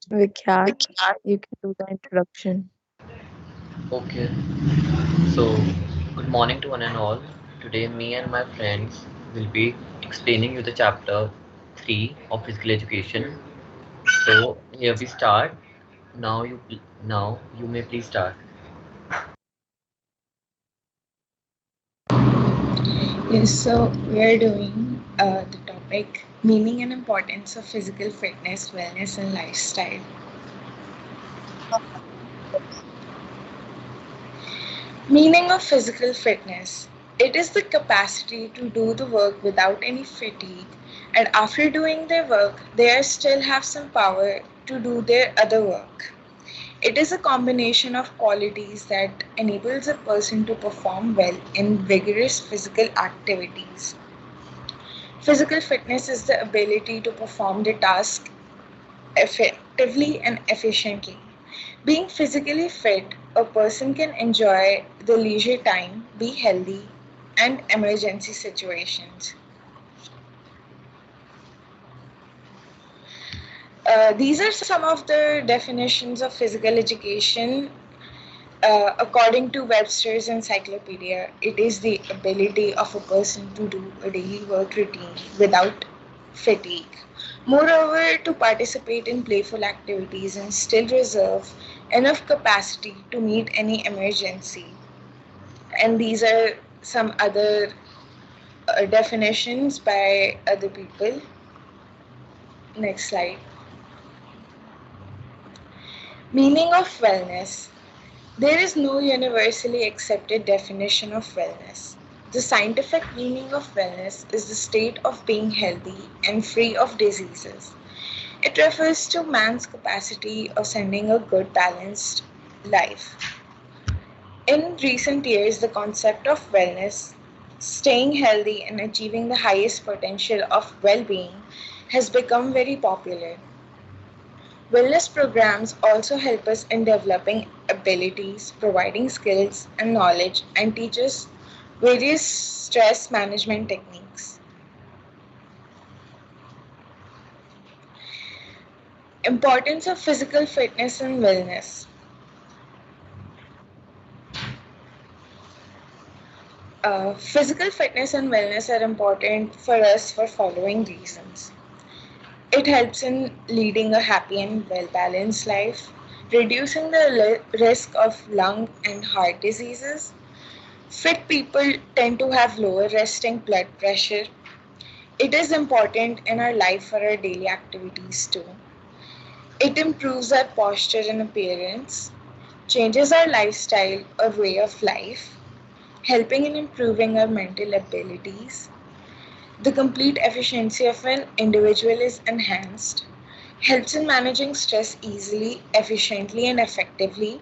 Vikhyat, you can do the introduction. Okay, so good morning to one and all. Today, me and my friends will be explaining you the chapter 3 of physical education. So here we start. Now you may please start. Yes, so we are doing the topic meaning and importance of physical fitness, wellness, and lifestyle. Meaning of physical fitness, it is the capacity to do the work without any fatigue, and after doing their work, they still have some power to do their other work. It is a combination of qualities that enables a person to perform well in vigorous physical activities. Physical fitness is the ability to perform the task effectively and efficiently. Being physically fit, a person can enjoy the leisure time, be healthy, and emergency situations. These are some of the definitions of physical education. According to Webster's Encyclopedia, it is the ability of a person to do a daily work routine without fatigue. Moreover, to participate in playful activities and still reserve enough capacity to meet any emergency. And these are some other definitions by other people. Next slide. Meaning of wellness. There is no universally accepted definition of wellness. The scientific meaning of wellness is the state of being healthy and free of diseases. It refers to man's capacity of sending a good, balanced life. In recent years, the concept of wellness, staying healthy, and achieving the highest potential of well being has become very popular. Wellness programs also help us in developing abilities, providing skills and knowledge, and teach us various stress management techniques. Importance of physical fitness and wellness. Physical fitness and wellness are important for us for following reasons. It helps in leading a happy and well balanced life, reducing the risk of lung and heart diseases. Fit people tend to have lower resting blood pressure. It is important in our life for our daily activities too. It improves our posture and appearance, changes our lifestyle or way of life, helping in improving our mental abilities. The complete efficiency of an individual is enhanced, helps in managing stress easily, efficiently, and effectively.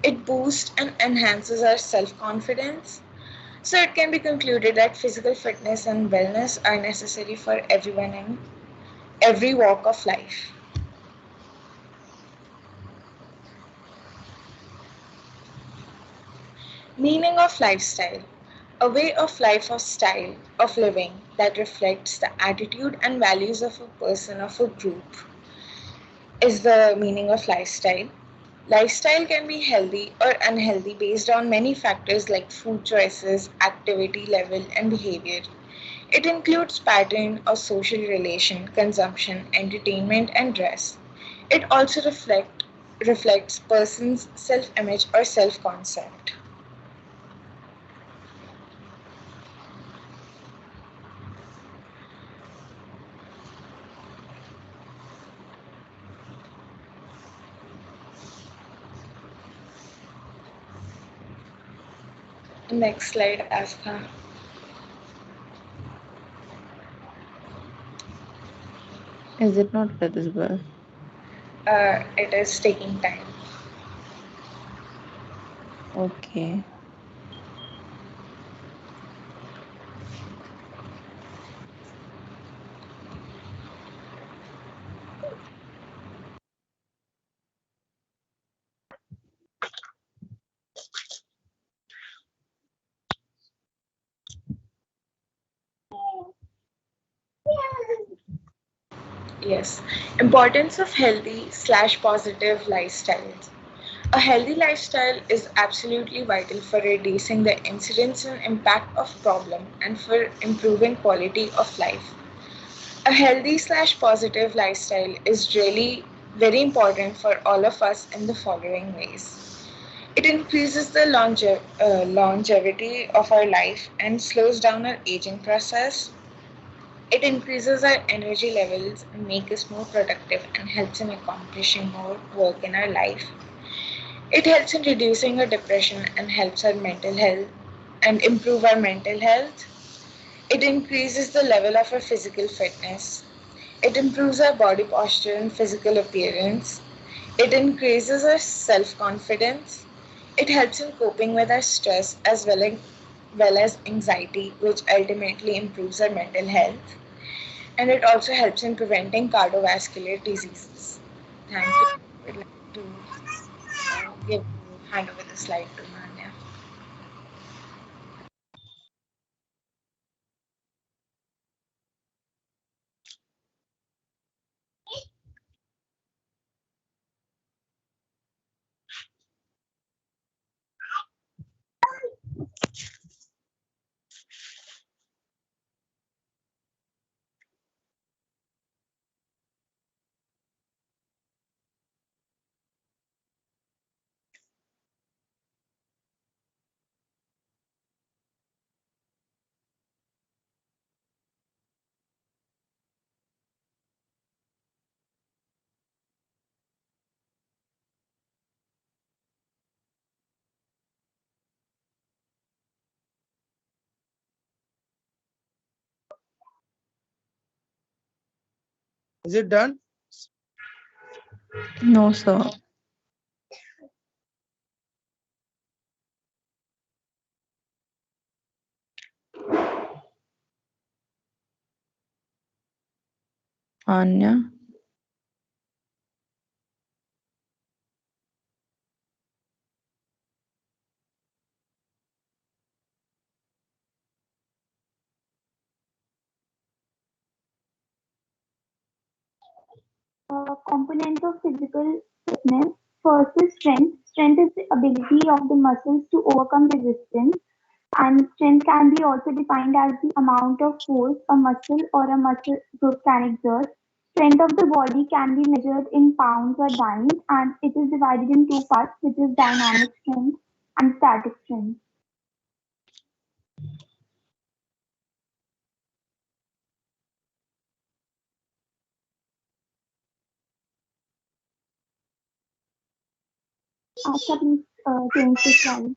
It boosts and enhances our self confidence. So it can be concluded that physical fitness and wellness are necessary for everyone in every walk of life. Meaning of lifestyle. A way of life or style of living that reflects the attitude and values of a person of a group is the meaning of lifestyle. Lifestyle can be healthy or unhealthy based on many factors like food choices, activity level, and behavior. It includes pattern or social relation, consumption, entertainment, and dress. It also reflects person's self-image or self-concept. Next slide, Astha. Is it not visible? It is taking time. Okay. Yes. Importance of healthy slash positive lifestyles. A healthy lifestyle is absolutely vital for reducing the incidence and impact of problem and for improving quality of life. A healthy slash positive lifestyle is really very important for all of us in the following ways. It increases the longevity of our life and slows down our aging process. It increases our energy levels and makes us more productive and helps in accomplishing more work in our life. It helps in reducing our depression and helps our mental health and improve our mental health. It increases the level of our physical fitness. It improves our body posture and physical appearance. It increases our self confidence. It helps in coping with our stress as well as anxiety, which ultimately improves our mental health. And it also helps in preventing cardiovascular diseases. Thank you. I would like to hand over the slide to Manya. Is it done? No, sir. Anya. Components of physical fitness. First is strength. Strength is the ability of the muscles to overcome resistance, and strength can be also defined as the amount of force a muscle or a muscle group can exert. Strength of the body can be measured in pounds or dynes, and it is divided in two parts, which is dynamic strength and static strength. Acha, please change the slide.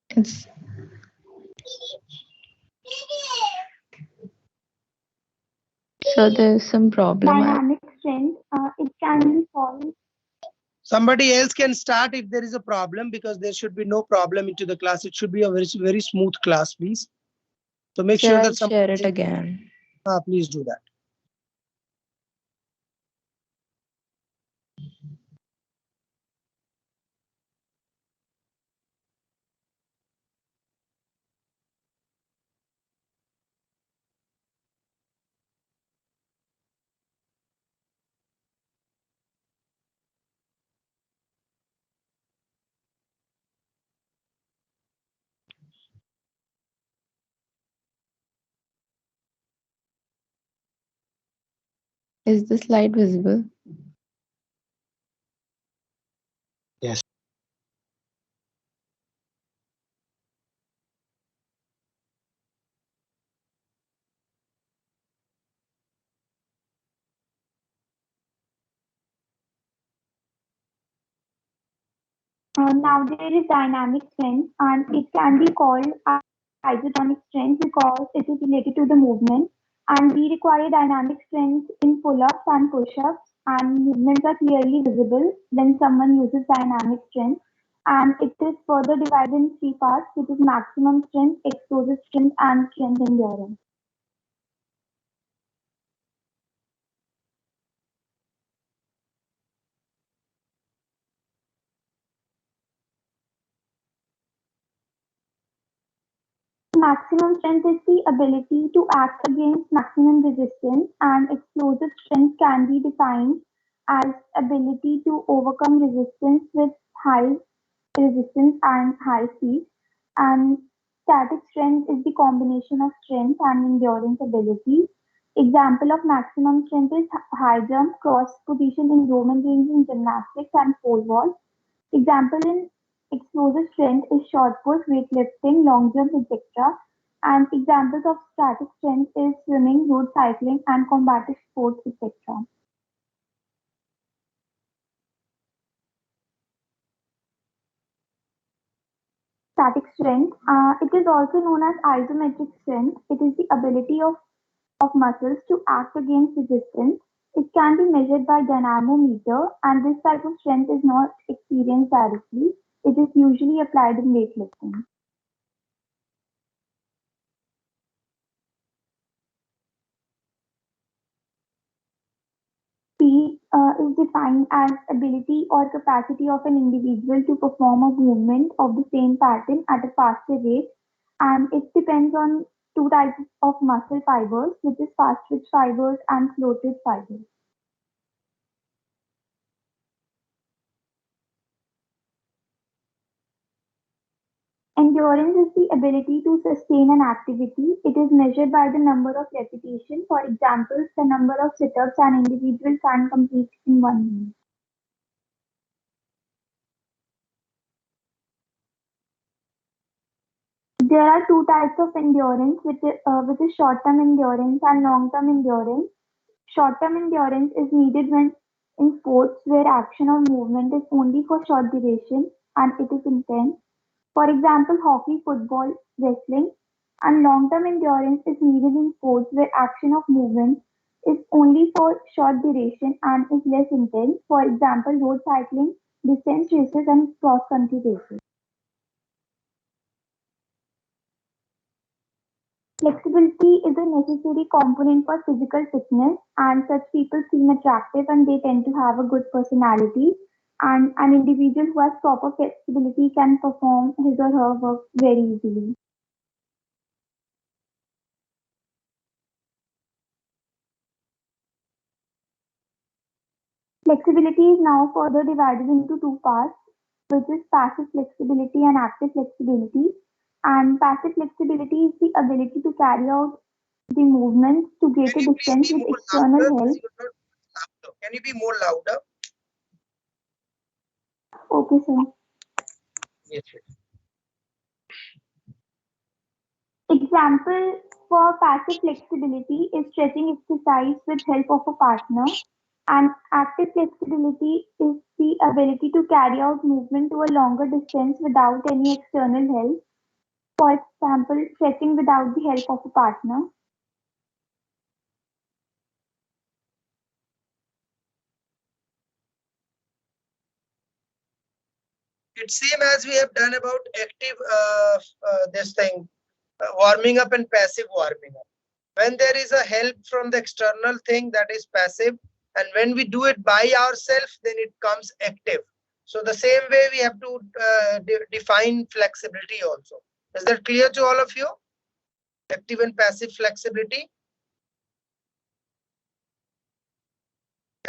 It's so there's some problem. Dynamic strength, it can be called. Somebody else can start if there is a problem, because there should be no problem into the class. It should be a very smooth class, please. So make Sir, sure I'll that share it again. please do that. Is the slide visible? Yes. Now there is dynamic strength, and it can be called isotonic strength because it is related to the movement. And we require dynamic strength in pull-ups and push-ups, and movements are clearly visible when someone uses dynamic strength. And it is further divided in three parts, which is maximum strength, explosive strength, and strength endurance. Maximum strength is the ability to act against maximum resistance, and explosive strength can be defined as ability to overcome resistance with high resistance and high speed. And static strength is the combination of strength and endurance ability. Example of maximum strength is high jump, cross position in Roman rings in gymnastics, and pole vault. Example in explosive strength is shot put, weightlifting, long jump, etc. And examples of static strength is swimming, road cycling, and combative sports, etc. Static strength. It is also known as isometric strength. It is the ability of muscles to act against resistance. It can be measured by dynamometer, and this type of strength is not experienced directly. It is usually applied in weightlifting. Speed is defined as ability or capacity of an individual to perform a movement of the same pattern at a faster rate, and it depends on two types of muscle fibers, which is fast twitch fibers and slow twitch fibers. Endurance is the ability to sustain an activity. It is measured by the number of repetitions. For example, the number of sit-ups an individual can complete in 1 minute. There are two types of endurance, which is short-term endurance and long-term endurance. Short-term endurance is needed when in sports where action or movement is only for short duration and it is intense. For example, hockey, football, wrestling. And long-term endurance is needed in sports where action of movement is only for short duration and is less intense. For example, road cycling, distance races, and cross-country races. Flexibility is a necessary component for physical fitness, and such people seem attractive and they tend to have a good personality. And an individual who has proper flexibility can perform his or her work very easily. Flexibility is now further divided into two parts, which is passive flexibility and active flexibility. And passive flexibility is the ability to carry out the movements to greater Can you please distance be with more external louder? help. Can you be more louder? Okay, sir. Yes. Example for passive flexibility is stretching exercise with help of a partner. And active flexibility is the ability to carry out movement to a longer distance without any external help. For example, stretching without the help of a partner. It's same as we have done about active this thing, warming up and passive warming up. When there is a help from the external thing, that is passive, and when we do it by ourselves, then it comes active. So the same way we have to define flexibility also. Is that clear to all of you? Active and passive flexibility.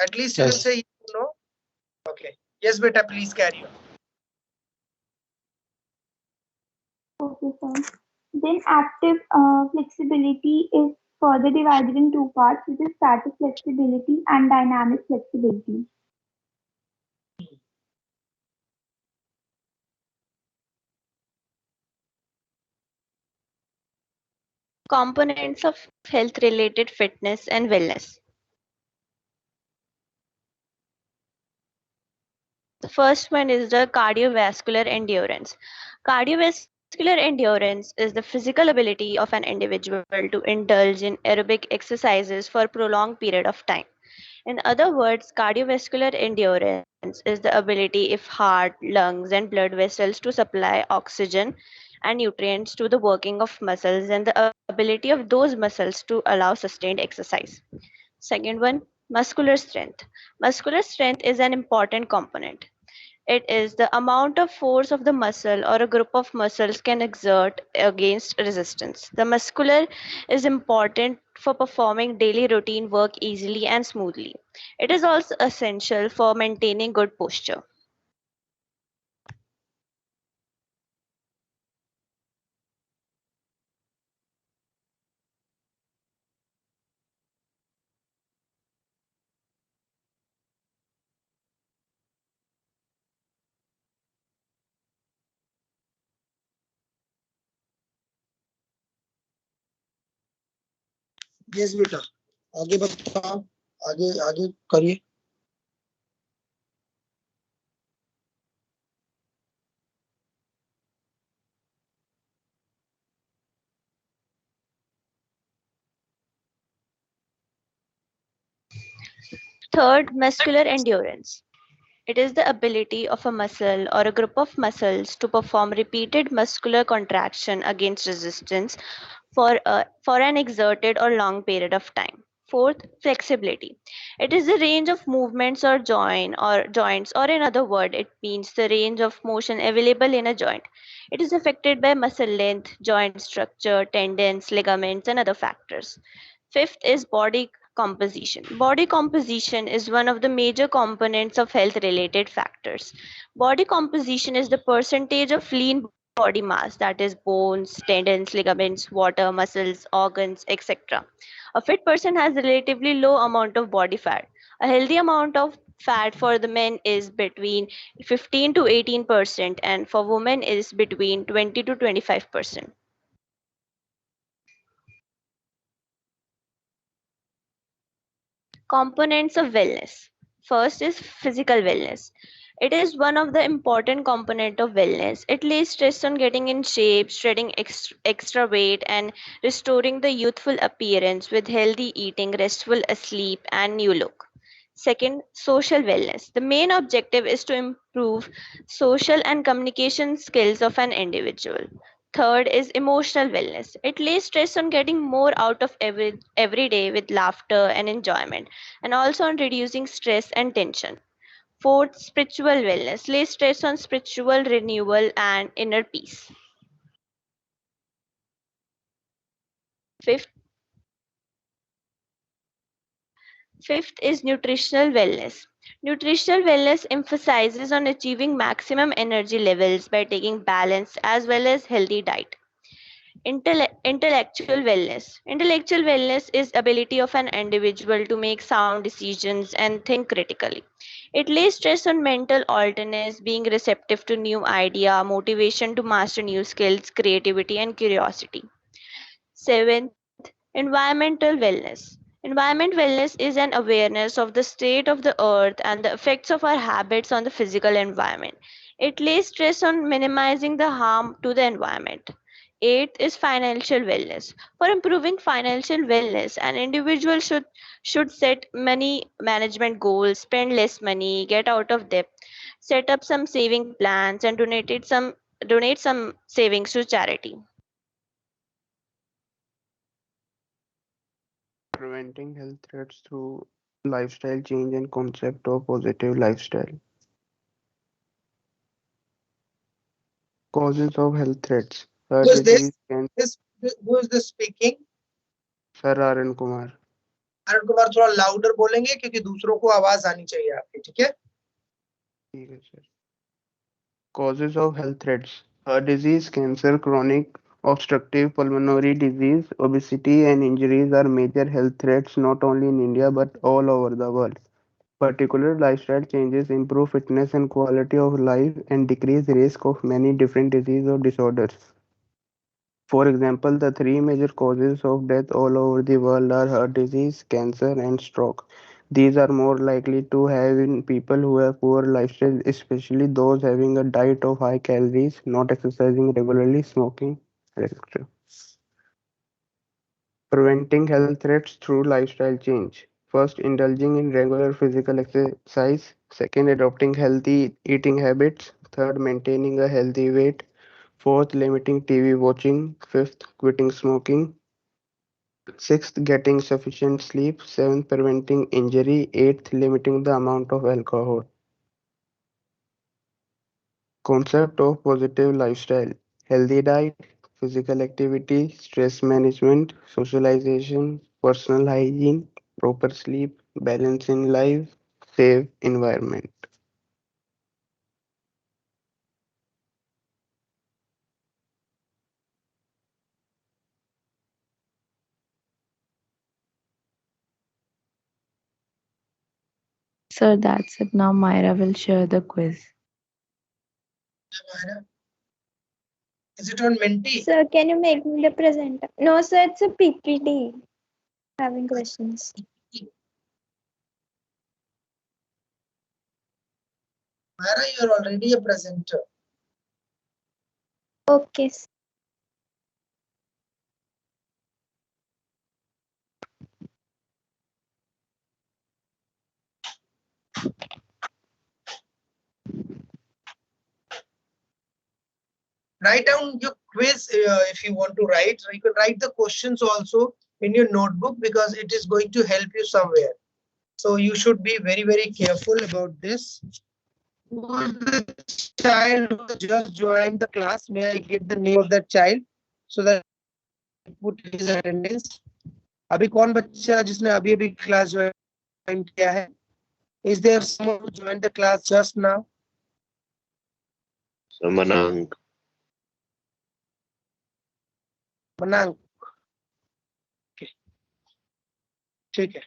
At least you can say no. Okay. Yes, beta, please carry on. Okay, sir. Then active flexibility is further divided in two parts, which is static flexibility and dynamic flexibility. Components of health related fitness and wellness. The first one is the cardiovascular endurance. Cardiovascular endurance is the physical ability of an individual to indulge in aerobic exercises for a prolonged period of time. In other words, cardiovascular endurance is the ability of heart, lungs, and blood vessels to supply oxygen and nutrients to the working of muscles and the ability of those muscles to allow sustained exercise. Second one, muscular strength. Muscular strength is an important component. It is the amount of force of the muscle or a group of muscles can exert against resistance. The muscular is important for performing daily routine work easily and smoothly. It is also essential for maintaining good posture. Yes बेटा, आगे बताओ, आगे आगे करिए। Third, muscular endurance. It is the ability of a muscle or a group of muscles to perform repeated muscular contraction against resistance for an exerted or long period of time. Fourth, flexibility. It is the range of movements or joints, or in other words, it means the range of motion available in a joint. It is affected by muscle length, joint structure, tendons, ligaments, and other factors. Fifth is body composition. Body composition is one of the major components of health related factors. Body composition is the percentage of lean body mass, that is bones, tendons, ligaments, water, muscles, organs, etc. A fit person has relatively low amount of body fat. A healthy amount of fat for the men is between 15 to 18% and for women is between 20 to 25%. Components of wellness. First is physical wellness. It is one of the important component of wellness. It lays stress on getting in shape, shedding extra weight, and restoring the youthful appearance with healthy eating, restful sleep, and new look. Second, social wellness. The main objective is to improve social and communication skills of an individual. Third is emotional wellness. It lays stress on getting more out of every day with laughter and enjoyment, and also on reducing stress and tension. Fourth, spiritual wellness lays stress on spiritual renewal and inner peace. Fifth, Fifth is nutritional wellness. Nutritional wellness emphasizes on achieving maximum energy levels by taking balanced as well as healthy diet. Intellectual wellness. Intellectual wellness is ability of an individual to make sound decisions and think critically. It lays stress on mental alertness, being receptive to new idea, motivation to master new skills, creativity and curiosity. Seventh, environmental wellness. Environment wellness is an awareness of the state of the earth and the effects of our habits on the physical environment. It lays stress on minimizing the harm to the environment. Eighth is financial wellness. For improving financial wellness, an individual should set money management goals, spend less money, get out of debt, set up some saving plans, and donate some savings to charity. Preventing health threats through lifestyle change and concept of positive lifestyle. Causes of health threats. Who Heart is this? disease, cancer. This who is this speaking? Sir Arun Kumar. Arun Kumar, थोड़ा louder बोलेंगे क्योंकि दूसरों को आवाज आनी चाहिए आपकी, ठीक है? ठीक है sir. Causes of health threats. Heart disease, cancer, chronic obstructive pulmonary disease, obesity, and injuries are major health threats not only in India but all over the world. Particular lifestyle changes improve fitness and quality of life and decrease risk of many different diseases or disorders. For example, the three major causes of death all over the world are heart disease, cancer, and stroke. These are more likely to have in people who have poor lifestyle, especially those having a diet of high calories, not exercising regularly, smoking, etc. Preventing health threats through lifestyle change. First, indulging in regular physical exercise. Second, adopting healthy eating habits. Third, maintaining a healthy weight. Fourth, limiting TV watching. Fifth, quitting smoking. Sixth, getting sufficient sleep. Seventh, preventing injury. Eighth, limiting the amount of alcohol. Concept of positive lifestyle: healthy diet, physical activity, stress management, socialization, personal hygiene, proper sleep, balance in life, safe environment. Sir, that's it. Now Myra will share the quiz. Myra, is it on Menti? Sir, can you make me the presenter? No, sir, it's a PPT. Having questions. Myra, you're already a presenter. Okay. Write down your quiz if you want to write. You can write the questions also in your notebook because it is going to help you somewhere. So you should be very, very careful about this. Who is the child who just joined the class? May I get the name of that child so that I put his attendance? अभी कौन बच्चा जिसने अभी अभी class join किया है? Is there someone who joined the class just now? Samanang. Manang. Okay. ठीक है.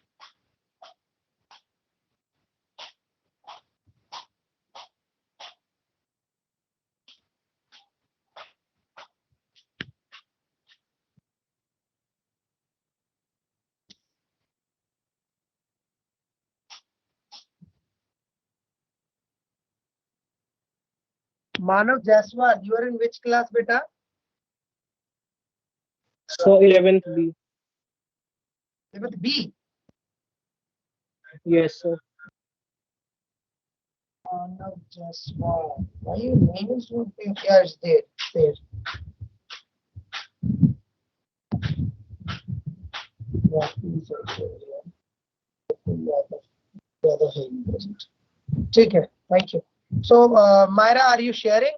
Manav Jaiswal, you are in which class, beta? So 11th B. 11th B. Yes, sir. Manav Jaiswal. Why your name is not there? Yeah, it's there. There. Yeah, he's also there. The other hand present. ठीक है. Thank you. So, Myra, are you sharing?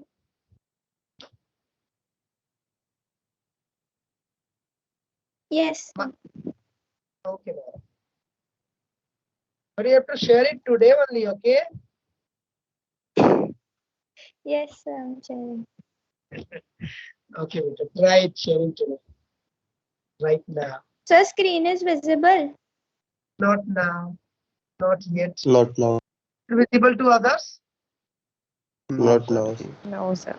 Yes. Okay, Myra. But you have to share it today only, okay? Yes, sir, I'm sharing. Okay, beta. Try it sharing today. Right now. So screen is visible. Not now. Not yet. Not now. Visible to others? Not now. No, sir.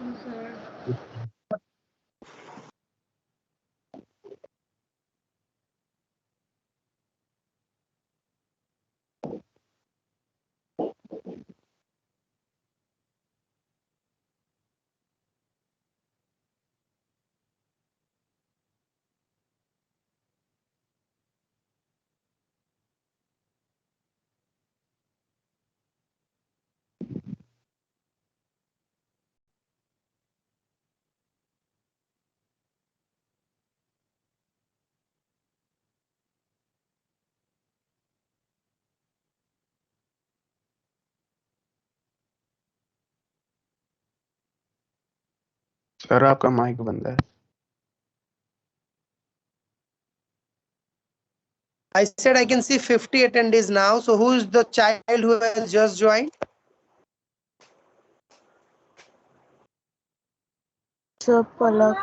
Sir आपका mic बंद है. I said I can see 50 attendees now. So who is the child who has just joined? Sir, Palak.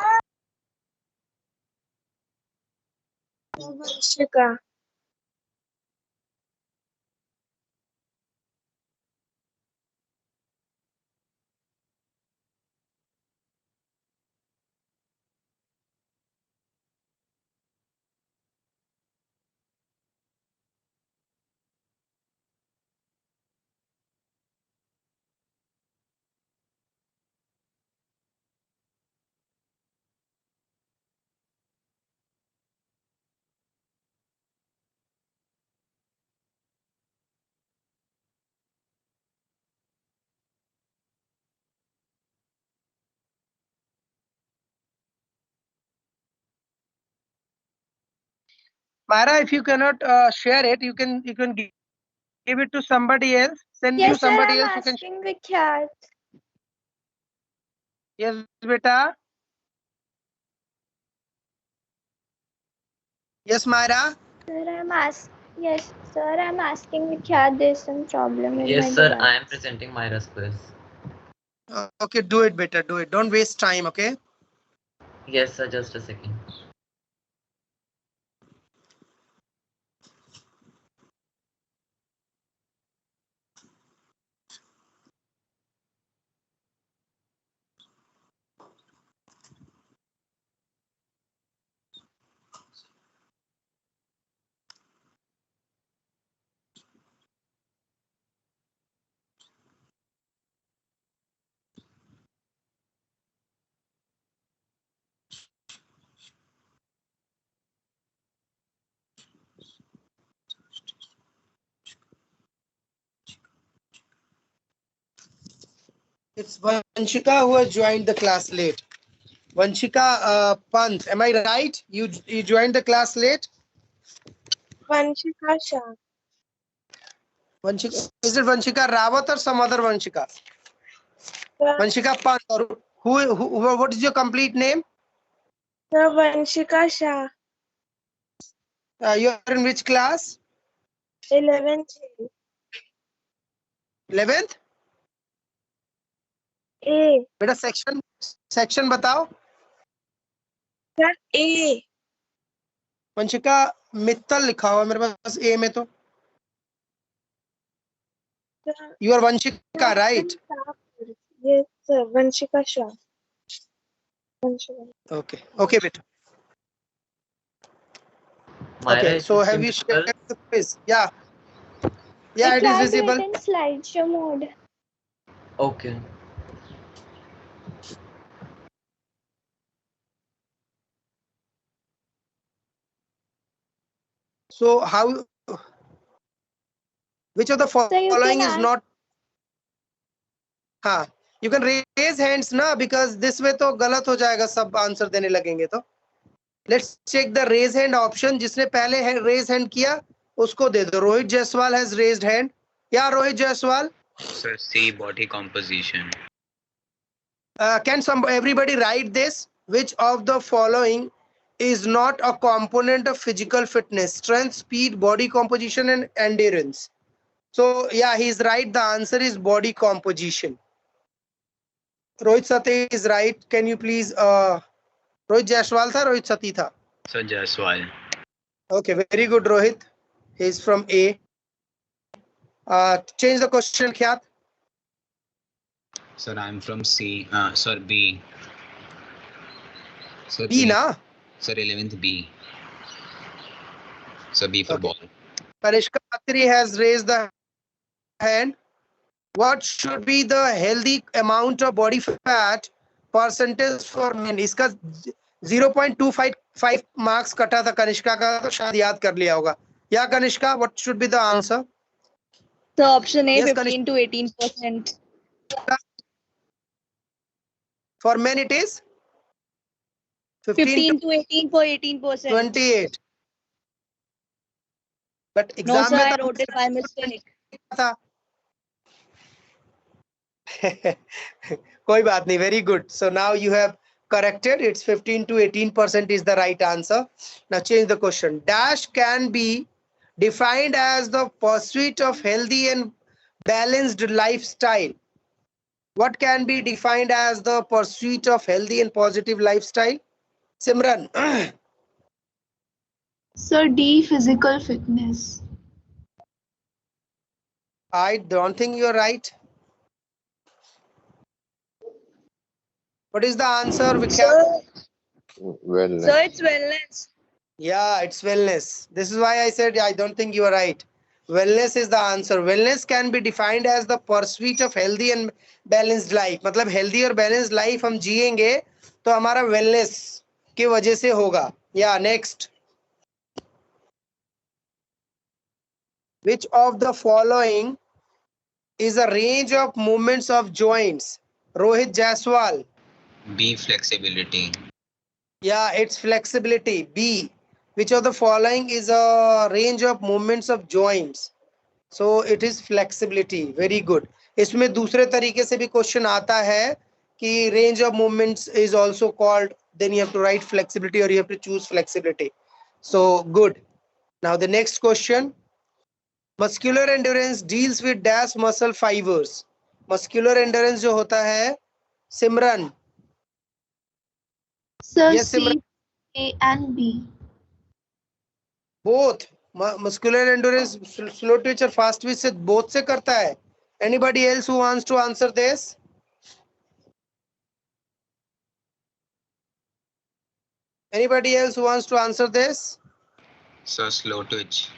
Vanshika. Myra, if you cannot share it, you can give it to somebody else. Send you Yes, sir, somebody I'm else. You can. asking Vikhyat. Yes, beta. Yes, Myra. Yes, sir, I'm asking Vikyat, there's some problem in Yes, my sir. I am device. presenting Myra's quiz. Okay, do it, beta. Do it. Don't waste time. Okay. Yes, sir. Just a second. It's Vanshika who has joined the class late. Vanshika Pant, am I right? You joined the class late? Vanshika Shah. Vanshika, is it Vanshika Rawat or some other Vanshika? Sir, Vanshika Pant, or what is your complete name? Sir, Vanshika Shah. You are in which class? 11th 11th? A. बेटा section बताओ. Sir, A. Vanshika Mittal लिखा हुआ मेरे पास ए में तो. Sir, You are Vanshika, right? Yes, sir, Vanshika Shah. Vanshika. Okay. Okay, beta. Myra, Okay. is So this have you visible? shared the quiz? Yeah. Yeah, I it is tried to visible. it in slideshow mode. Okay. So how? Which of the So you can following is ask. not? हाँ. You can raise hands ना, because this way तो गलत हो जाएगा, सब answer देने लगेंगे तो. Let's check the raise hand option. जिसने पहले raise hand किया उसको दे दो. Rohit Jaiswal has raised hand. Yeah, Rohit Jaiswal. Sir, C, body composition. Can everybody write this? Which of the following is not a component of physical fitness? Strength, speed, body composition, and endurance. So yeah, he's right. The answer is body composition. Rohit Sati is right. Can you please? Rohit Jaiswal tha, Rohit Sati tha. Sir, Jaiswal. Okay, very good, Rohit. He's from A. Change the question, Khyat. Sir, I'm from C. Sir, B. Sir, B, na? Sir, 11th B. Sir, B for ball. Kanishka Khatri has raised the hand. What should be the healthy amount of body fat percentage for men? इसका 0.255 marks कटा था कनिष्का का, तो शायद याद कर लिया होगा. Yeah, Kanishka, what should be the answer? So option A, Yes, 15 to 18%. For men it is 15 to 18 for 18%. 28. But No, exam sir, में I तो wrote it by mistake. था. कोई बात नहीं. Very good. So now you have corrected. It's 15 to 18% is the right answer. Now change the question. Dash can be defined as the pursuit of healthy and balanced lifestyle. What can be defined as the pursuit of healthy and positive lifestyle? Simran. Sir, D, physical fitness. I don't think you're right. What is the answer, Vikyat? Wellness. Sir, it's wellness. Yeah, it's wellness. This is why I said I don't think you are right. Wellness is the answer. Wellness can be defined as the pursuit of healthy and balanced life. मतलब healthy और balanced life हम जिएंगे तो हमारा wellness की वजह से होगा. Yeah, next. Which of the following is a range of movements of joints? Rohit Jaiswal. B, flexibility. Yeah, it's flexibility. B. Which of the following is a range of movements of joints? So it is flexibility. Very good. इसमें दूसरे तरीके से भी question आता है कि range of movements is also called, then you have to write flexibility or you have to choose flexibility. So good. Now the next question. Muscular endurance deals with dash muscle fibers. Muscular endurance जो होता है, सिमरन. Sir, Yes, Simran. C, A and B. Both. Muscular endurance, slow twitch और fast twitch से both से करता है. Anybody else who wants to answer this? Anybody else who wants to answer this? So slow twitch.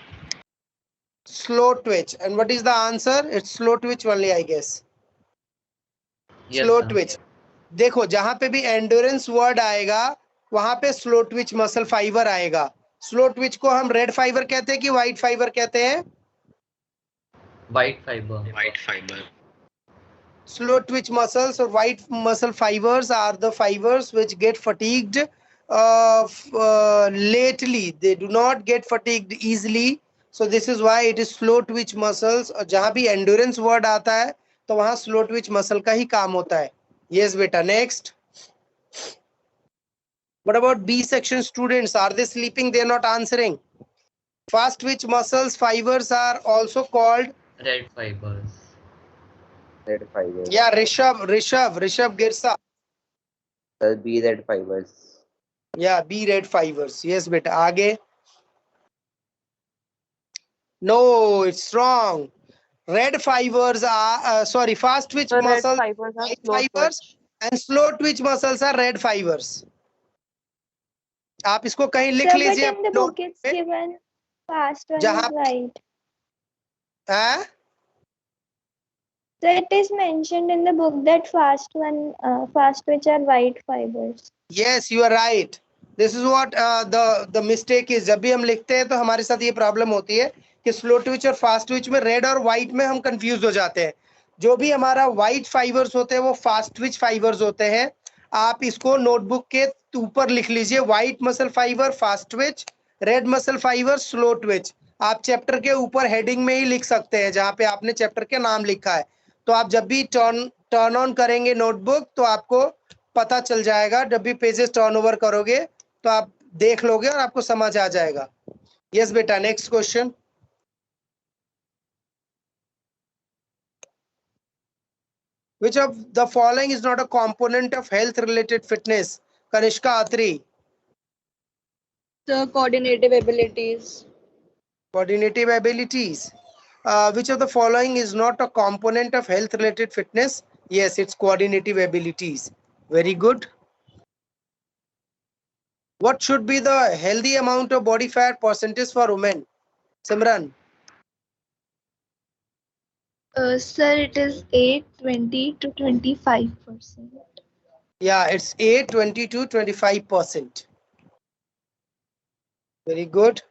Slow twitch. And what is the answer? It's slow twitch only, I guess. Yes, Slow sir. twitch. देखो जहां पे भी endurance word आएगा वहां पे slow twitch muscle fiber आएगा. Slow twitch को हम red fiber कहते हैं कि white fiber कहते हैं? White fiber. White fiber. Slow twitch muscles or white muscle fibers are the fibers which get fatigued lately. They do not get fatigued easily. So this is why it is slow twitch muscles. और जहाँ भी endurance word आता है तो वहाँ slow twitch muscle का ही काम होता है. Yes, beta. Next. What about B section students? Are they sleeping? They are not answering. Fast twitch muscles fibers are also called Red fibers. Red fibers. yeah, Rishabh Girsa. Sir, B red fibers. Yeah, B red fibers. Yes, beta. आगे. No, it's wrong. Red fibers are sorry, fast twitch The red muscles fibers are white slow fibers twitch. and slow twitch muscles are red fibers. आप इसको कहीं लिख Sir, but लीजिए in the अपने book note it's में. given fast one जहाँ is white. हाँ? So it is mentioned in the book that fast which are white fibers. Yes, you are right. This is what the mistake is. जब भी हम लिखते हैं तो हमारे साथ ये प्रॉब्लम होती है कि स्लो ट्विच और फास्ट ट्विच में रेड और व्हाइट में हम कंफ्यूज हो जाते हैं. जो भी हमारा व्हाइट फाइबर्स होते हैं वो फास्ट ट्विच फाइबर्स होते हैं. आप इसको नोटबुक के ऊपर लिख लीजिए. White muscle fibre fast Twitch, red muscle fibre slow Twitch. आप चैप्टर के ऊपर हेडिंग में ही लिख सकते हैं जहाँ पे आपने चैप्टर के नाम लिखा है. तो आप जब भी टर्न ऑन करेंगे नोटबुक तो आपको पता चल जाएगा. जब भी पेजेस टर्न ओवर करोगे तो आप देख लोगे और आपको समझ आ जाएगा. यस बेटा, next question. Which of the following is not a component of health related fitness? Kanishka Atri. Sir, coordinative abilities. Coordinative abilities. Which of the following is not a component of health related fitness? Yes, it's coordinative abilities. Very good. What should be the healthy amount of body fat percentage for women? Simran. Sir, it is 8, 20 to 25%. Yeah, it's 8, 20 to 25%. Very good.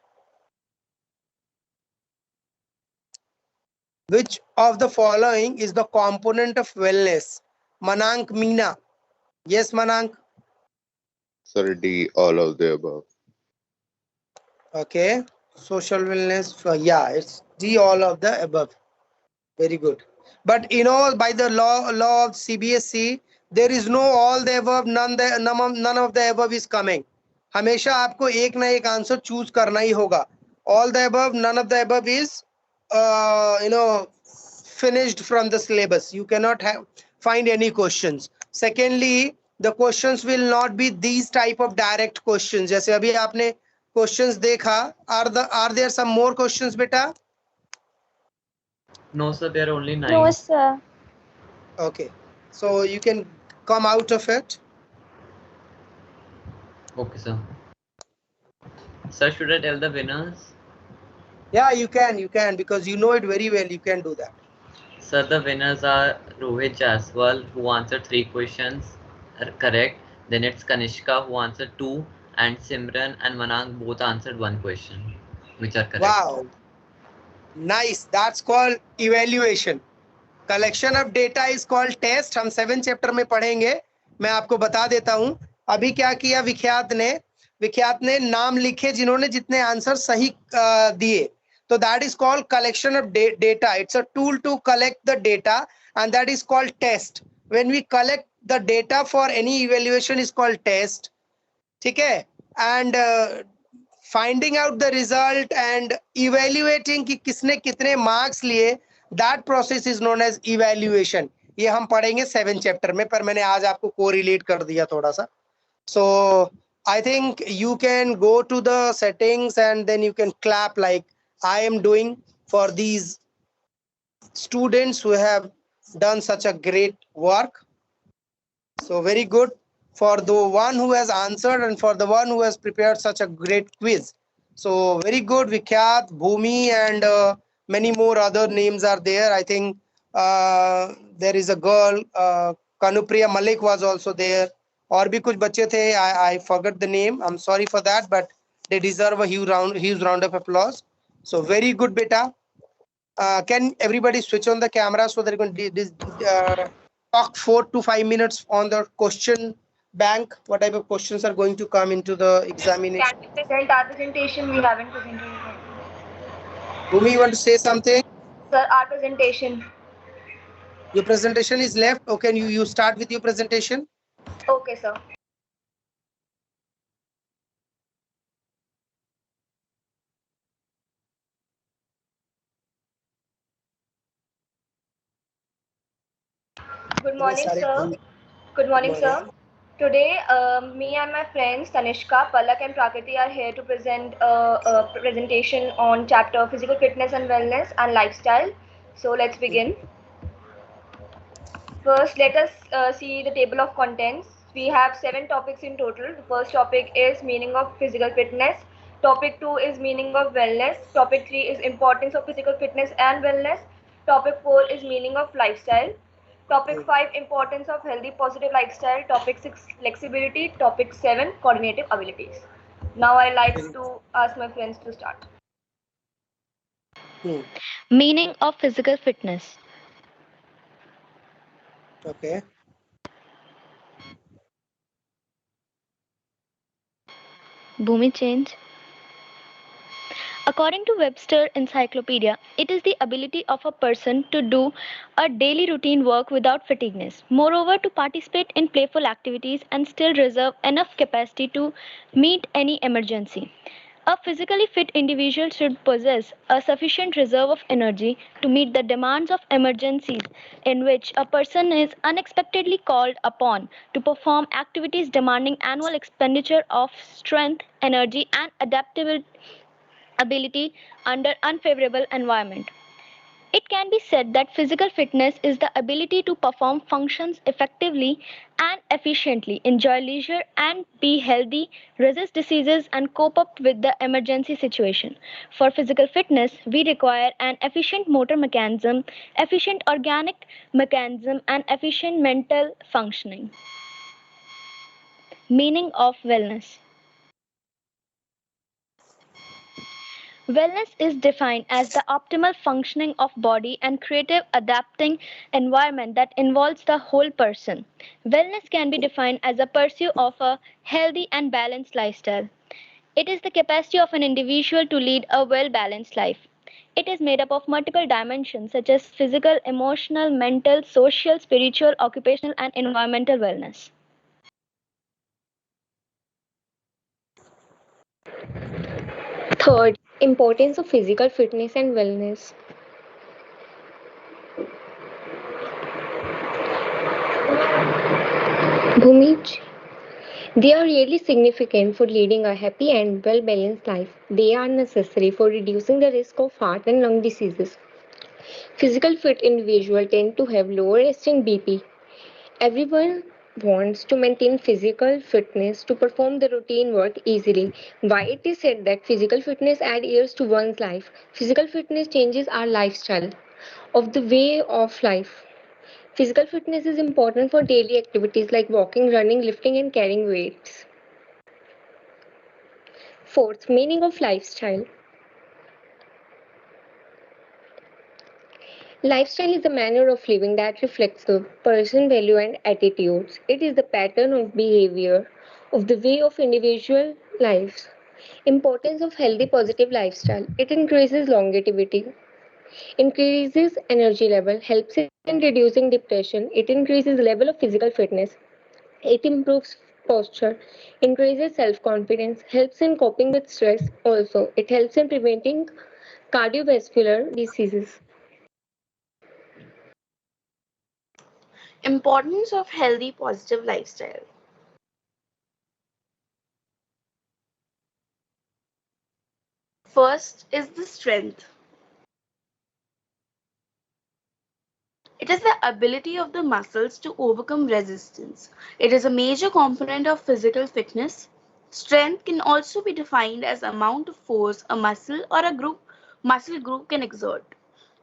Which of the following is the component of wellness? Manank Meena. Yes, Manank. Sir, D, all of the above. Okay. Social wellness. Yeah, it's D, all of the above. Very good. But you know, by the law of CBSE, there is no all the above, none of the above is coming. हमेशा आपको एक ना एक answer choose करना ही होगा. All the above, none of the above is finished from the syllabus. You cannot find any questions. Secondly, the questions will not be these type of direct questions. जैसे अभी आपने questions देखा. Are there some more questions, beta? No, sir, there are only 9. No, sir. Okay, so you can come out of it. Okay, sir. Sir, should I tell the winners? Yeah, you can because you know it very well. You can do that. Sir, the winners are Rohit Jaswal, who answered 3 questions correct. Then it's Kanishka, who answered 2, and Simran and Manang both answered 1 question, which are correct. Wow, nice. That's called evaluation. Collection of data is called test. हम 7 chapter में पढ़ेंगे. मैं आपको बता देता हूँ. अभी क्या किया विख्यात ने नाम लिखे जिन्होंने जितने आंसर सही दिए. So that is called collection of data. It's a tool to collect the data and that is called test. When we collect the data for any evaluation is called test. Okay, and finding out the result and evaluating कि किसने कितने marks लिए, that process is known as evaluation. ये हम पढ़ेंगे 7th chapter में, पर मैंने आज आपको correlate कर दिया थोड़ा सा. So I think you can go to the settings and then you can clap like I am doing for these students who have done such a great work. So very good for the one who has answered and for the one who has prepared such a great quiz. So very good, Vikhyat, Bhumi, and many more other names are there. I think there is a girl, Kanupriya Malik was also there. और भी कुछ बच्चे थे. I forgot the name. I'm sorry for that, but they deserve a huge round of applause. So very good, beta. Can everybody switch on the camera so that you can talk 4 to 5 minutes on the question bank? What type of questions are going to come into the examination? Can we present our presentation? We haven't presented it. Bhumi, you want to say something? Sir, our presentation. Your presentation is left. Okay, you start with your presentation. Okay, sir. Good morning, sir. Good morning, sir. Today, me and my friends Tanishka, Palak, and Prakriti are here to present a presentation on chapter Physical Fitness and Wellness and Lifestyle. So let's begin. First, let us see the table of contents. We have 7 topics in total. The first topic is meaning of physical fitness. Topic 2 is meaning of wellness. Topic 3 is importance of physical fitness and wellness. Topic 4 is meaning of lifestyle. Topic 5, importance of healthy positive lifestyle. Topic 6, flexibility. Topic 7, coordinative abilities. Now I like to ask my friends to start. Meaning of physical fitness. Okay. Bhumi, change. According to Webster Encyclopedia, it is the ability of a person to do a daily routine work without fatigueness. Moreover, to participate in playful activities and still reserve enough capacity to meet any emergency. A physically fit individual should possess a sufficient reserve of energy to meet the demands of emergencies in which a person is unexpectedly called upon to perform activities demanding annual expenditure of strength, energy, and adaptability ability under unfavorable environment. It can be said that physical fitness is the ability to perform functions effectively and efficiently, enjoy leisure and be healthy, resist diseases and cope up with the emergency situation. For physical fitness, we require an efficient motor mechanism, efficient organic mechanism and efficient mental functioning. Meaning of wellness. Wellness is defined as the optimal functioning of body and creative adapting environment that involves the whole person. Wellness can be defined as a pursuit of a healthy and balanced lifestyle. It is the capacity of an individual to lead a well-balanced life. It is made up of multiple dimensions such as physical, emotional, mental, social, spiritual, occupational, and environmental wellness. Third, importance of physical fitness and wellness. Bhumij, they are really significant for leading a happy and well balanced life. They are necessary for reducing the risk of heart and lung diseases. Physical fit individuals tend to have lower resting BP. Everyone wants to maintain physical fitness to perform the routine work easily. Why it is said that physical fitness adds years to one's life? Physical fitness changes our lifestyle of the way of life. Physical fitness is important for daily activities like walking, running, lifting, and carrying weights. Fourth, meaning of lifestyle. Lifestyle is a manner of living that reflects the person's value and attitudes. It is the pattern of behavior of the way of individual lives. Importance of healthy positive lifestyle. It increases longevity. Increases energy level, helps in reducing depression. It increases level of physical fitness. It improves posture, increases self-confidence, helps in coping with stress. Also, it helps in preventing cardiovascular diseases. Importance of healthy positive lifestyle. First is the strength. It is the ability of the muscles to overcome resistance. It is a major component of physical fitness. Strength can also be defined as amount of force a muscle or a muscle group can exert.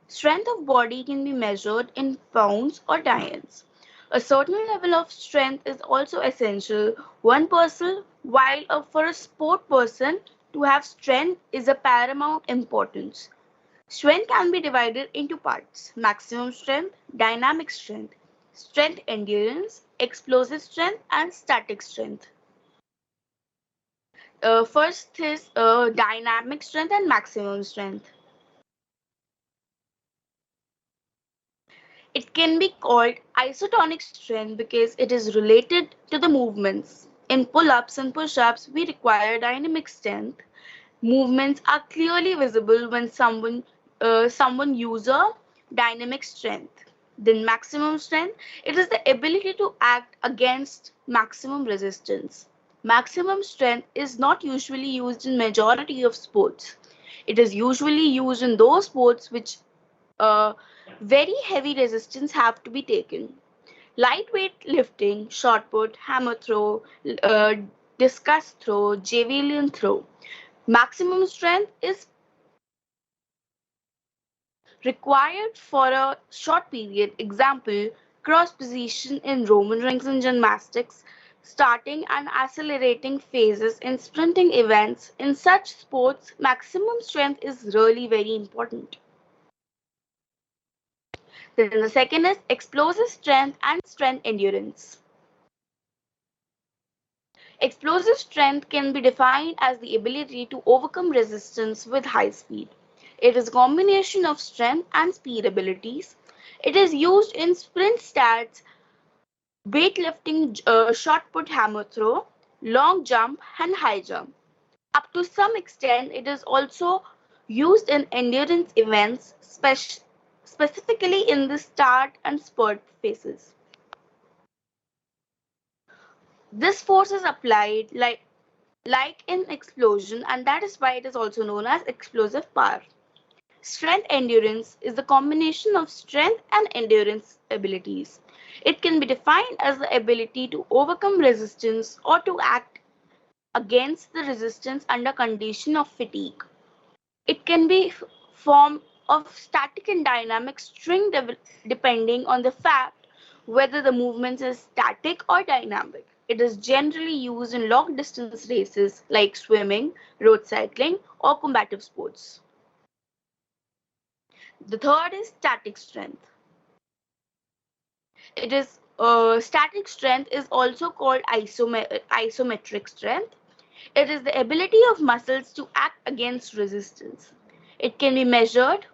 Strength of body can be measured in pounds or tons. A certain level of strength is also essential. One person, while for a sport person to have strength is a paramount importance. Strength can be divided into parts: maximum strength, dynamic strength, strength endurance, explosive strength, and static strength. First is dynamic strength and maximum strength. It can be called isotonic strength because it is related to the movements. In pull-ups and push-ups, we require dynamic strength. Movements are clearly visible when someone uses dynamic strength. Then maximum strength, it is the ability to act against maximum resistance. Maximum strength is not usually used in majority of sports. It is usually used in those sports which very heavy resistance have to be taken. Lightweight lifting, shot put, hammer throw, uh, discus throw, javelin throw. Maximum strength is required for a short period. Example, cross position in Roman rings in gymnastics, starting and accelerating phases in sprinting events. In such sports, maximum strength is really very important. Then the second is explosive strength and strength endurance. Explosive strength can be defined as the ability to overcome resistance with high speed. It is a combination of strength and speed abilities. It is used in sprint stats, weightlifting, shot put, hammer throw, long jump, and high jump. Up to some extent, it is also used in endurance events, specifically in the start and spurt phases. This force is applied like in explosion, and that is why it is also known as explosive power. Strength endurance is the combination of strength and endurance abilities. It can be defined as the ability to overcome resistance or to act against the resistance under condition of fatigue. It can be form of static and dynamic string depending on the fact whether the movement is static or dynamic. It is generally used in long distance races like swimming, road cycling, or combative sports. The third is static strength. It is static strength is also called isometric strength. It is the ability of muscles to act against resistance. It can be measured.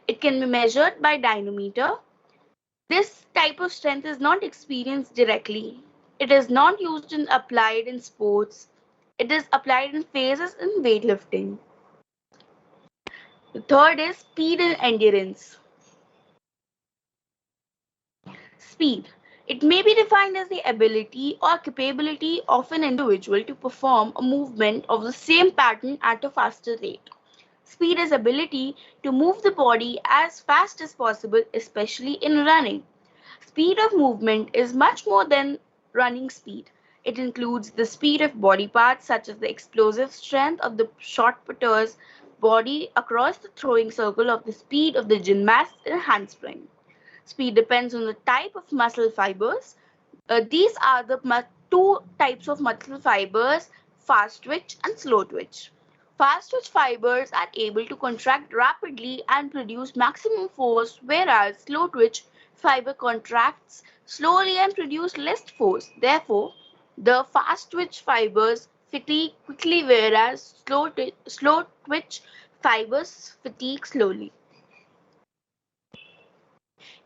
It can be measured by dynamometer. This type of strength is not experienced directly. It is not used in applied in sports. It is applied in phases in weightlifting. The third is speed and endurance. Speed. It may be defined as the ability or capability of an individual to perform a movement of the same pattern at a faster rate. Speed is ability to move the body as fast as possible, especially in running. Speed of movement is much more than running speed. It includes the speed of body parts such as the explosive strength of the shot putter's body across the throwing circle of the speed of the gymnast in handspring. Speed depends on the type of muscle fibers. These are the two types of muscle fibers, fast twitch and slow twitch. Fast twitch fibers are able to contract rapidly and produce maximum force, whereas slow twitch fiber contracts slowly and produce less force. Therefore, the fast twitch fibers fatigue quickly, whereas slow twitch Fibers fatigue slowly.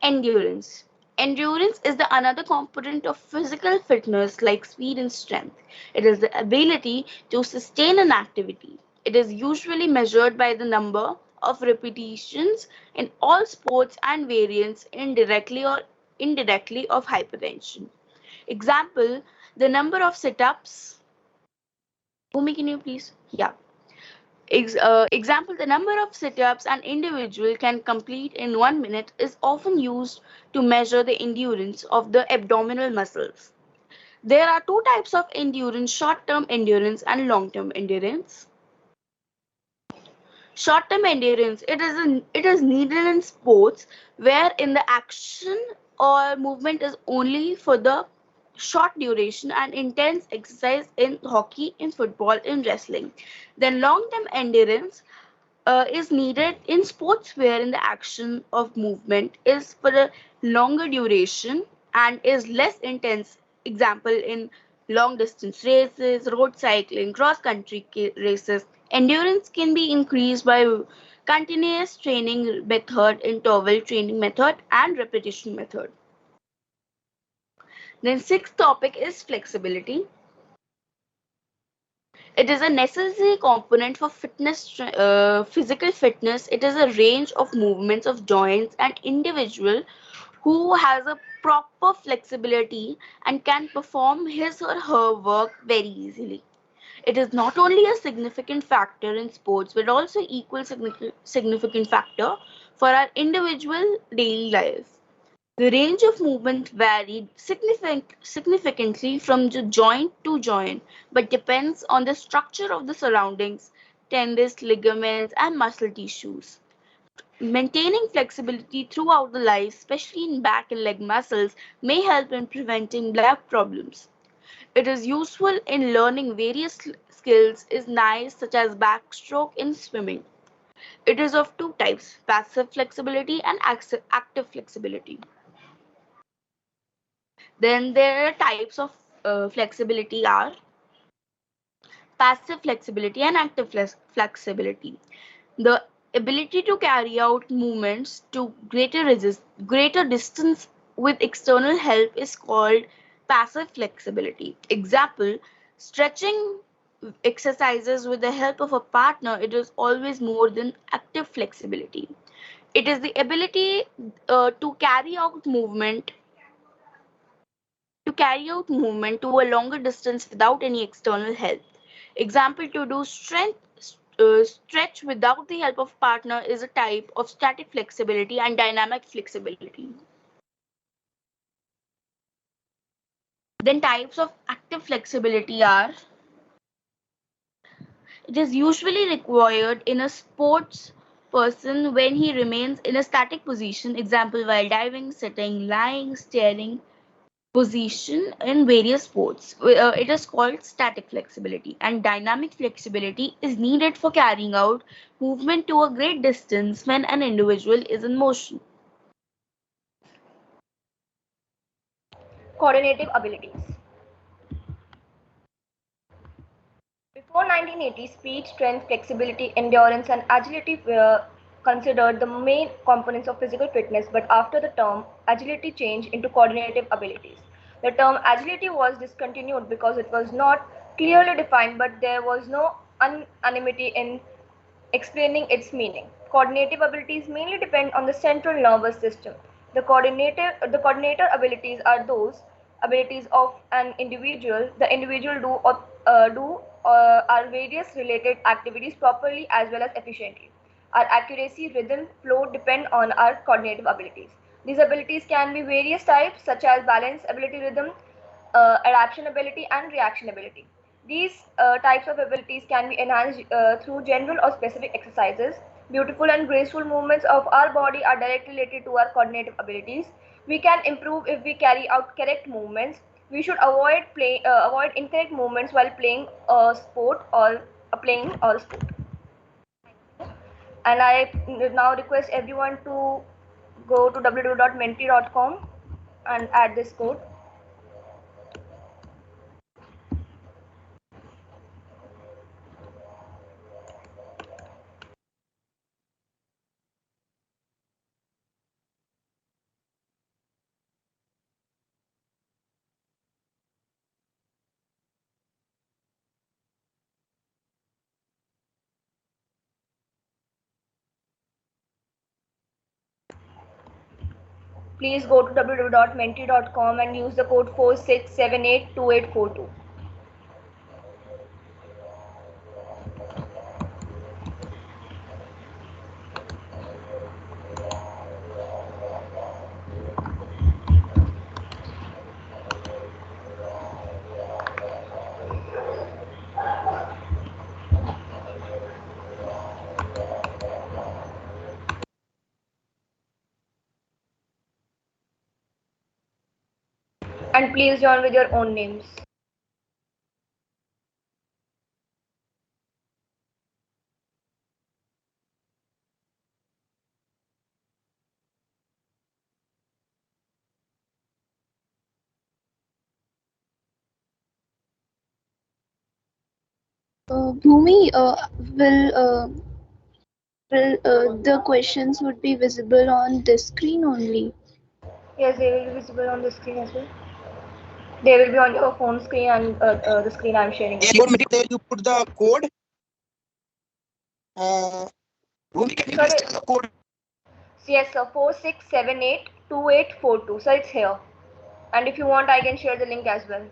Endurance. Endurance is the another component of physical fitness like speed and strength. It is the ability to sustain an activity. It is usually measured by the number of repetitions in all sports and variants indirectly or indirectly of hypertension. Example, the number of sit-ups. Bhumi, can you please? Yeah. Example, the number of sit-ups an individual can complete in 1 minute is often used to measure the endurance of the abdominal muscles. There are two types of endurance, short-term endurance and long-term endurance. Short-term endurance, it is needed in sports where in the action or movement is only for the short duration and intense exercise in hockey, in football, in wrestling. Then long-term endurance is needed in sports where in the action of movement is for a longer duration and is less intense. Example, in long distance races, road cycling, cross country races, endurance can be increased by continuous training method, interval training method, and repetition method. Then sixth topic is flexibility. It is a necessary component for physical fitness. It is a range of movements of joints and individual who has a proper flexibility and can perform his or her work very easily. It is not only a significant factor in sports but also equal significant factor for our individual daily life. The range of movement varied significantly from the joint to joint, but depends on the structure of the surroundings, tendons, ligaments, and muscle tissues. Maintaining flexibility throughout the life, especially in back and leg muscles, may help in preventing back problems. It is useful in learning various skills is nice such as backstroke in swimming. It is of two types, passive flexibility and active flexibility. Then there are types of flexibility are passive flexibility and active flexibility. The ability to carry out movements to greater distance with external help is called passive flexibility. Example, stretching exercises with the help of a partner, it is always more than active flexibility. It is the ability to carry out movement to a longer distance without any external help. Example, to do stretch without the help of partner is a type of static flexibility and dynamic flexibility. Then types of active flexibility are, it is usually required in a sports person when he remains in a static position, example while diving, sitting, lying, staring, position in various sports. It is called static flexibility, and dynamic flexibility is needed for carrying out movement to a great distance when an individual is in motion. Coordinative abilities. Before 1980, speed, strength, flexibility, endurance, and agility were considered the main components of physical fitness, but after the term agility changed into coordinative abilities. The term agility was discontinued because it was not clearly defined, but there was no unanimity in explaining its meaning. Coordinative abilities mainly depend on the central nervous system. The coordinator abilities are those abilities of an individual. The individual are various related activities properly as well as efficiently. Our accuracy, rhythm, flow depend on our coordinative abilities. These abilities can be various types such as balance ability, rhythm, adaptation ability, and reaction ability. These types of abilities can be enhanced through general or specific exercises. Beautiful and graceful movements of our body are directly related to our coordinative abilities. We can improve if we carry out correct movements. We should avoid incorrect movements while playing a sport or playing or sport. And I now request everyone to go to www.menti.com and add this code. please go to www.menti.com and use the code 46782842. And please join with your own names. Bhumi, will the questions would be visible on this screen only? Yes, they will be visible on the screen as well. They will be on your phone screen and the screen I'm sharing. Yeah, your Menti, there you put the code. Bhumi, can you please tell the code? Yes, sir. 46782842. So it's here. And if you want, I can share the link as well.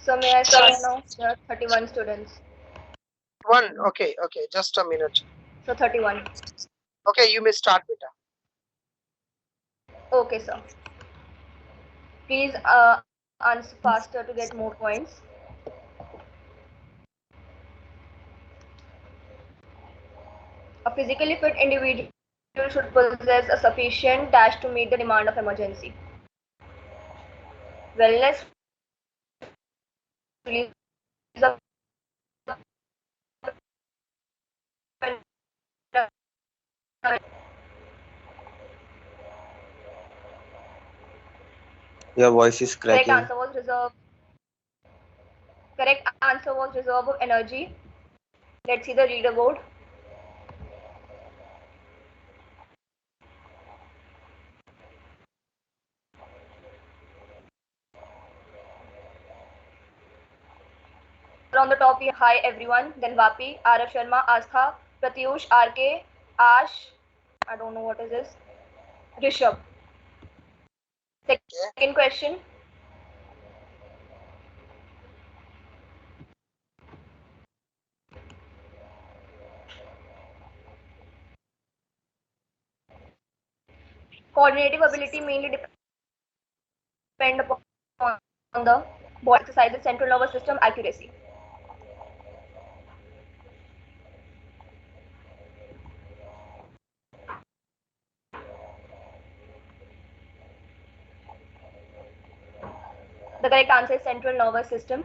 So may I start now? There are 31 students. One. Okay. Just a minute. So 31. Okay, you may start, beta. Okay, sir. Please answer faster to get more points. A physically fit individual should possess a sufficient dash to meet the demand of emergency. Wellness release of Your voice is correct cracking. answer was reserve. Correct answer was reserve of energy. Let's see the leaderboard. On the top, we have hi everyone, then Vapi, Arav Sharma, Astha, Pratyush, RK, Ash, I don't know what is this, Rishabh. Second question. Coordinative ability mainly depend upon the body exercises, central nervous system, accuracy. The correct answer is central nervous system.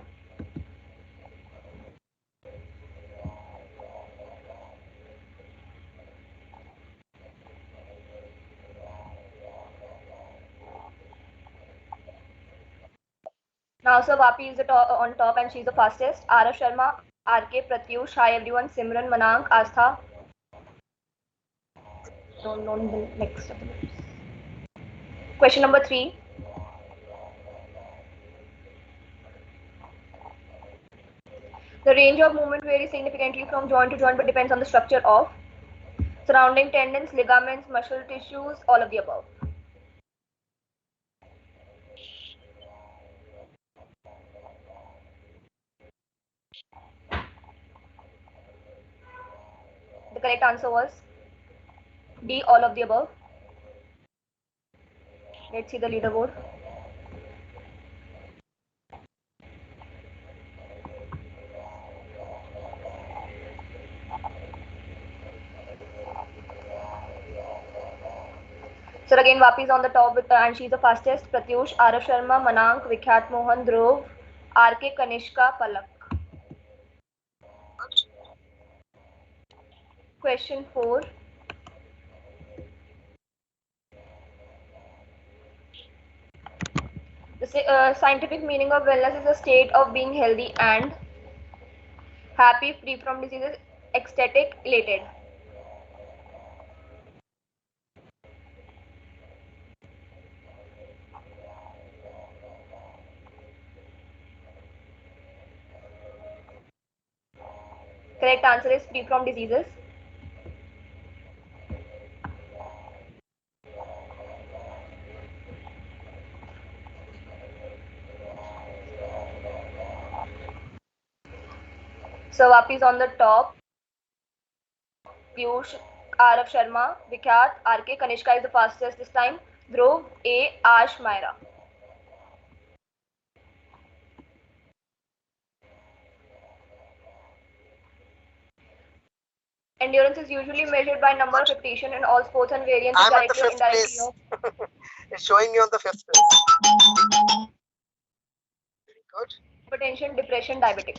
Now, sir, Vapi is on top and she's the fastest. Arav Sharma, RK, Pratyush, hi everyone, Simran, Manank, Astha. Don't know the next. Question number 3. The range of movement varies significantly from joint to joint but depends on the structure of surrounding tendons, ligaments, muscle tissues, all of the above. The correct answer was D, all of the above. Let's see the leaderboard. So again, Vapi is on the top with, and she's the fastest. Pratyush, Arav Sharma, Manank, Vikhyat Mohan, Dhruv, RK, Kanishka, Palak. Question 4. The scientific meaning of wellness is a state of being healthy and happy, free from diseases, ecstatic, elated. Correct answer is free from diseases. So Vapi is on the top. Piyush, Arav Sharma, Vikhyat, RK, Kanishka is the fastest this time. Dhruv, A, Ash, Myra. Endurance is usually measured by number of repetition in all sports and variance I'm at the directly or 5th indirectly place. It's showing me on the 5th place. Very good. hypertension, depression, diabetic.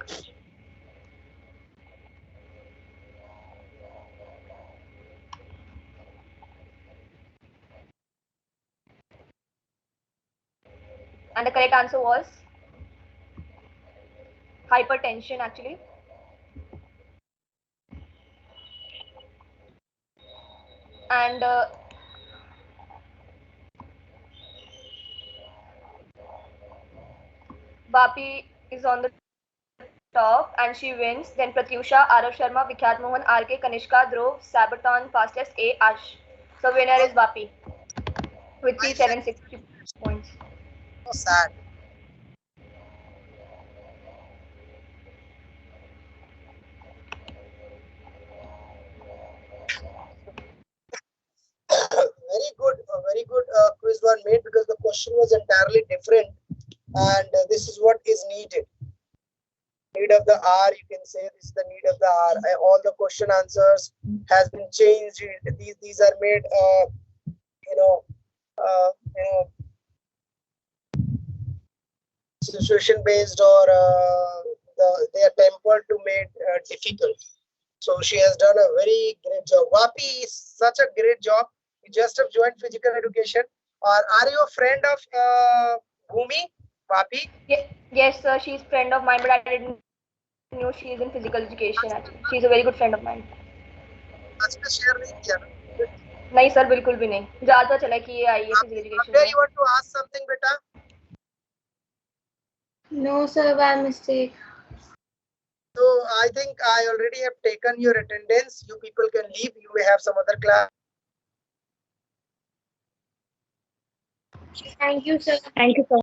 And the correct answer was hypertension actually. And Vapi is on the top and she wins. Then Pratyusha, Arav Sharma, Vikhyat Mohan, RK, Kanishka, Dhruv, Sabaton, fastest, A, Ash. So winner is Vapi with 3760 points. So sad. made because the question was entirely different, and this is what is needed. Need of the hour, you can say this is the need of the hour. All the question answers has been changed. These are made, situation based, or they are tempered to make difficult. So she has done a very great job. Vapi is such a great job. You just have joined physical education. Or are you a friend of Bhumi? Vapi? Yes, sir. She's friend of mine, but I didn't know she is in physical education. Actually, she's a very good friend of mine. इसमें share नहीं किया ना? नहीं sir, बिल्कुल भी नहीं. मुझे पता चला कि ये आई है physical education में. You want to ask something, beta? No, sir, by mistake. So I think I already have taken your attendance. You people can leave. You may have some other class. Thank you, sir. Thank you, sir.